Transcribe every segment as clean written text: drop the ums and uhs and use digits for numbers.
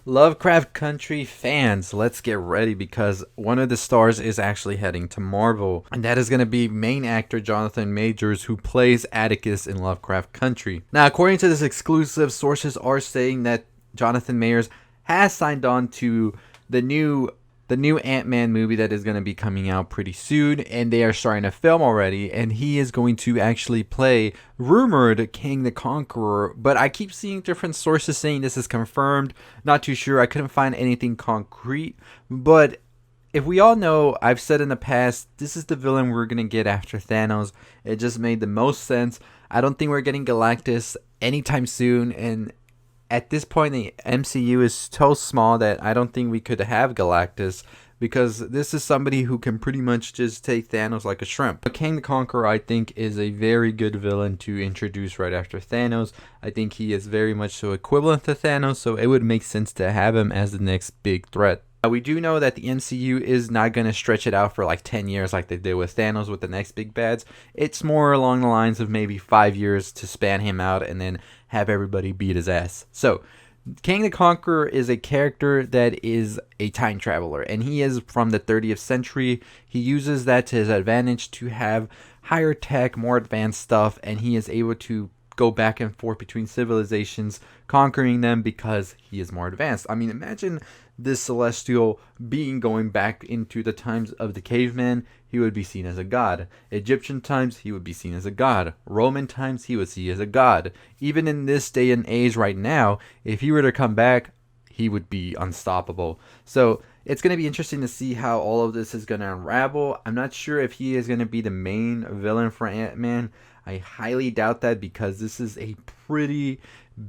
Lovecraft Country fans, let's get ready because one of the stars is actually heading to Marvel, and that is going to be main actor Jonathan Majors, who plays Atticus in Lovecraft Country. Now, according to this exclusive, sources are saying that Jonathan Majors has signed on to the new the new Ant-Man movie that is going to be coming out pretty soon, and they are starting to film already, and he is going to actually play rumored Kang the Conqueror. But I keep seeing different sources saying this is confirmed. Not too sure. I couldn't find anything concrete, but if we all know, I've said in the past, this is the villain we're going to get after Thanos. It just made the most sense. I don't think we're getting Galactus anytime soon, and at this point, the MCU is so small that I don't think we could have Galactus, because this is somebody who can pretty much just take Thanos like a shrimp. But Kang the Conqueror, I think, is a very good villain to introduce right after Thanos. I think he is very much so equivalent to Thanos, so it would make sense to have him as the next big threat. Now, we do know that the MCU is not going to stretch it out for like 10 years like they did with Thanos with the next big bads. It's more along the lines of maybe 5 years to span him out and then have everybody beat his ass. So, Kang the Conqueror is a character that is a time traveler, and he is from the 30th century. He uses that to his advantage to have higher tech, more advanced stuff, and he is able to go back and forth between civilizations, conquering them because he is more advanced. I mean, imagine this celestial being going back into the times of the caveman. He would be seen as a god. Egyptian times, he would be seen as a god. Roman times, he would see as a god. Even in this day and age right now, if he were to come back, he would be unstoppable. So it's going to be interesting to see how all of this is going to unravel. I'm not sure if he is going to be the main villain for Ant-Man. I highly doubt that, because this is a pretty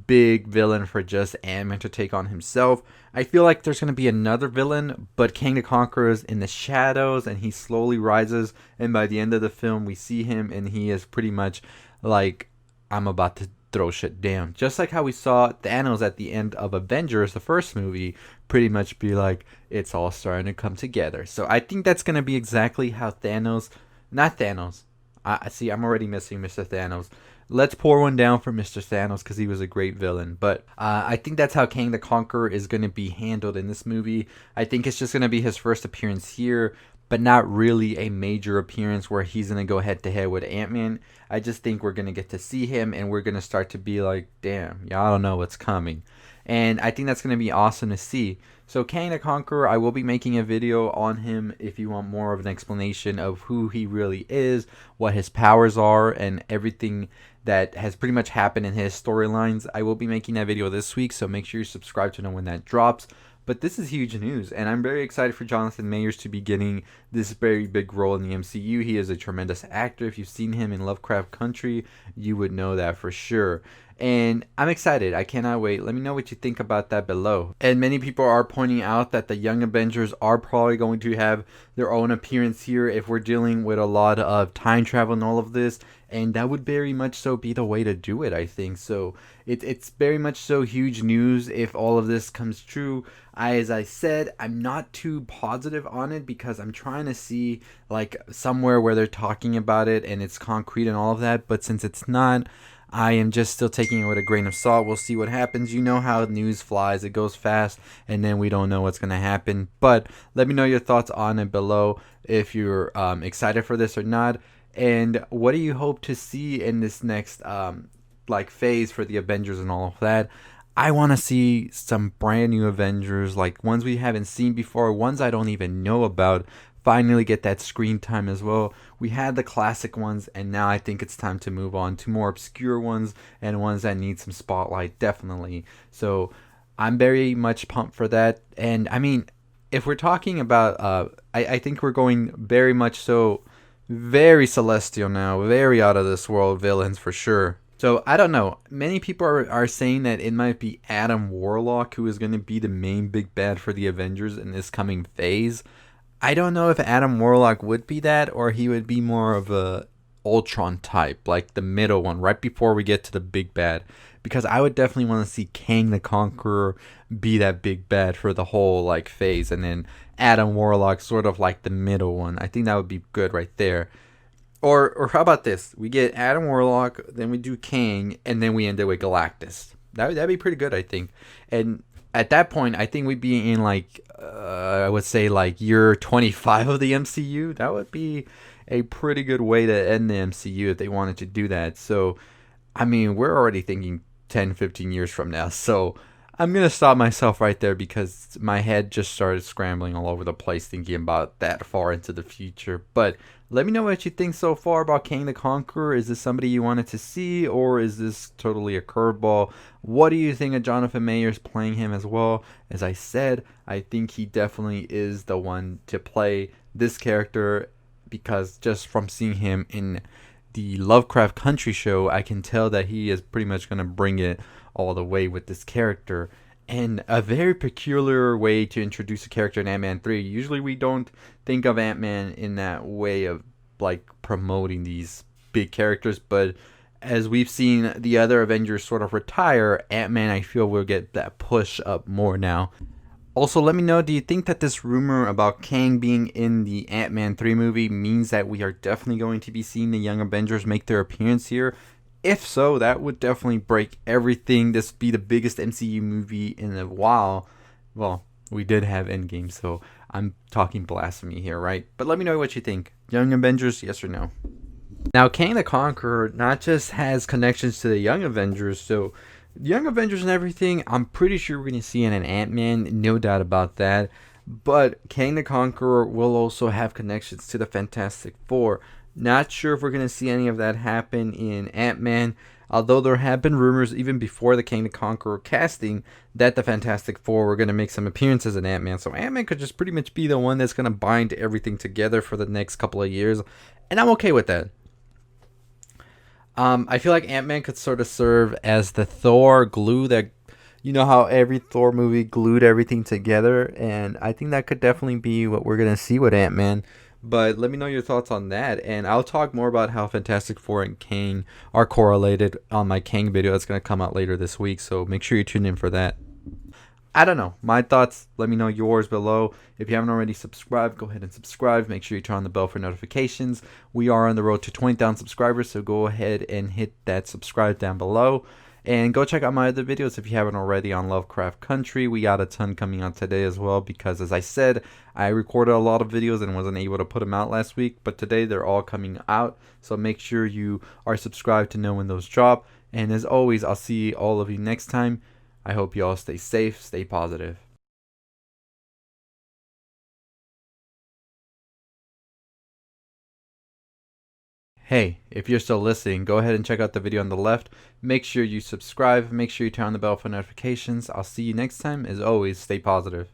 big villain for just Ant-Man to take on himself. I feel like there's going to be another villain, but Kang the Conqueror is in the shadows and he slowly rises, and by the end of the film we see him and he is pretty much like, I'm about to throw shit down. Just like how we saw Thanos at the end of Avengers, the first movie, pretty much be like, it's all starting to come together. So I think that's going to be exactly how not Thanos. I see, I'm already missing Mr. Thanos. Let's pour one down for Mr. Thanos because he was a great villain. But I think that's how Kang the Conqueror is going to be handled in this movie. I think it's just going to be his first appearance here, but not really a major appearance where he's going to go head to head with Ant-Man. I just think we're going to get to see him and we're going to start to be like, damn, y'all don't know what's coming. And I think that's going to be awesome to see. So Kang the Conqueror, I will be making a video on him if you want more of an explanation of who he really is, what his powers are, and everything that has pretty much happened in his storylines. I will be making that video this week, so make sure you subscribe to know when that drops. But this is huge news, and I'm very excited for Jonathan Majors to be getting this very big role in the MCU. He is a tremendous actor. If you've seen him in Lovecraft Country, you would know that for sure. And I'm excited. I cannot wait. Let me know what you think about that below. And many people are pointing out that the Young Avengers are probably going to have their own appearance here if we're dealing with a lot of time travel and all of this. And that would very much so be the way to do it, I think. So it's very much so huge news if all of this comes true. As I said, I'm not too positive on it because I'm trying to see like somewhere where they're talking about it and it's concrete and all of that. But since it's not, I am just still taking it with a grain of salt. We'll see what happens. You know how news flies. It goes fast, and then we don't know what's going to happen. But let me know your thoughts on it below if you're excited for this or not. And what do you hope to see in this next like phase for the Avengers and all of that? I want to see some brand new Avengers, like ones we haven't seen before, ones I don't even know about, finally get that screen time as well. We had the classic ones, and now I think it's time to move on to more obscure ones and ones that need some spotlight, definitely. So I'm very much pumped for that. And I mean, if we're talking about, I think we're going very much so, very celestial now, very out of this world villains for sure. So I don't know. Many people are saying that it might be Adam Warlock who is going to be the main big bad for the Avengers in this coming phase. I don't know if Adam Warlock would be that, or he would be more of a Ultron type, like the middle one, right before we get to the big bad. Because I would definitely want to see Kang the Conqueror be that big bad for the whole like phase, and then Adam Warlock sort of like the middle one. I think that would be good right there. Or how about this? We get Adam Warlock, then we do Kang, and then we end it with Galactus. That'd be pretty good, I think. And at that point, I think we'd be in like I would say like year 25 of the MCU. That would be a pretty good way to end the MCU if they wanted to do that. So, I mean, we're already thinking 10, 15 years from now. So, I'm going to stop myself right there because my head just started scrambling all over the place thinking about that far into the future. But let me know what you think so far about Kang the Conqueror. Is this somebody you wanted to see, or is this totally a curveball? What do you think of Jonathan Majors playing him as well? As I said, I think he definitely is the one to play this character because just from seeing him in the Lovecraft Country show, I can tell that he is pretty much going to bring it all the way with this character. And a very peculiar way to introduce a character in Ant-Man 3. Usually we don't think of Ant-Man in that way of like promoting these big characters, but as we've seen the other Avengers sort of retire, Ant-Man I feel will get that push up more now. Also, let me know, do you think that this rumor about Kang being in the Ant-Man 3 movie means that we are definitely going to be seeing the Young Avengers make their appearance here? If so, that would definitely break everything. This would be the biggest MCU movie in a while. Well, we did have Endgame, so I'm talking blasphemy here, right? But let me know what you think. Young Avengers, yes or no? Now, Kang the Conqueror not just has connections to the Young Avengers, so Young Avengers and everything, I'm pretty sure we're going to see in an Ant-Man, no doubt about that. But Kang the Conqueror will also have connections to the Fantastic Four. Not sure if we're going to see any of that happen in Ant-Man, although there have been rumors even before the Kang the Conqueror casting that the Fantastic Four were going to make some appearances in Ant-Man. So Ant-Man could just pretty much be the one that's going to bind everything together for the next couple of years, and I'm okay with that. I feel like Ant-Man could sort of serve as the Thor glue that, you know how every Thor movie glued everything together, and I think that could definitely be what we're gonna see with Ant-Man. But let me know your thoughts on that, and I'll talk more about how Fantastic Four and Kang are correlated on my Kang video that's gonna come out later this week. So make sure you tune in for that. I don't know. My thoughts, let me know yours below. If you haven't already subscribed, go ahead and subscribe. Make sure you turn on the bell for notifications. We are on the road to 20,000 subscribers, so go ahead and hit that subscribe down below. And go check out my other videos if you haven't already on Lovecraft Country. We got a ton coming out today as well because, as I said, I recorded a lot of videos and wasn't able to put them out last week. But today they're all coming out, so make sure you are subscribed to know when those drop. And as always, I'll see all of you next time. I hope you all stay safe, stay positive. Hey, if you're still listening, go ahead and check out the video on the left. Make sure you subscribe, make sure you turn on the bell for notifications. I'll see you next time. As always, stay positive.